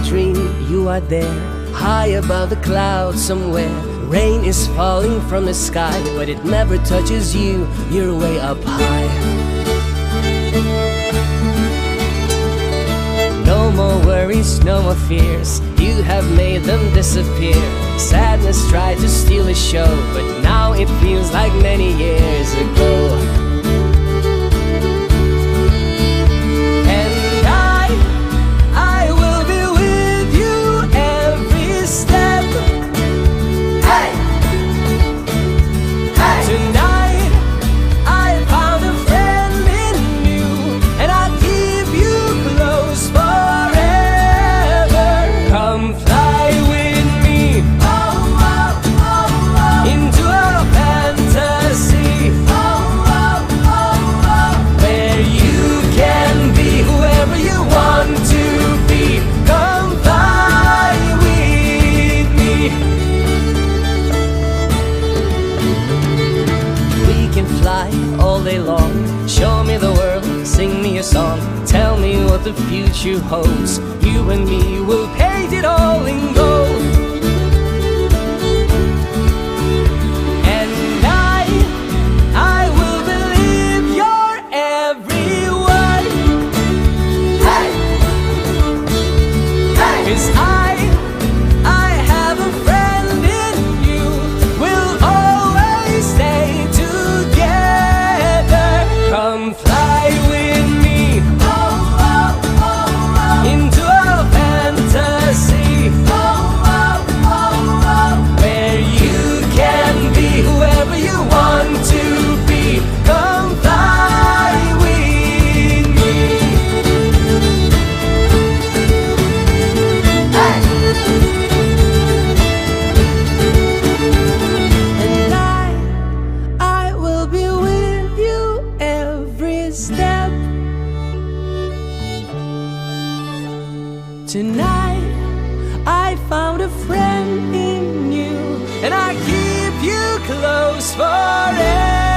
dream you are there, high above the clouds somewhere. Rain is falling from the sky, but it never touches you, you're way up high. No more worries, no more fears, you have made them disappear. Sadness tried to steal the show, but now it feels like many years ago. All day long, show me the world, sing me a song, tell me what the future holds. You and me will paint it all in gold. And I will believe your every word. Hey, hey, 'cause I have a friend in you, we'll always stay together. Come fly with me into a fantasy where you can be whoever you want to be. Come fly with me. Hey. And I will be with you every step. Tonight I found a friend in you, and I keep you close forever.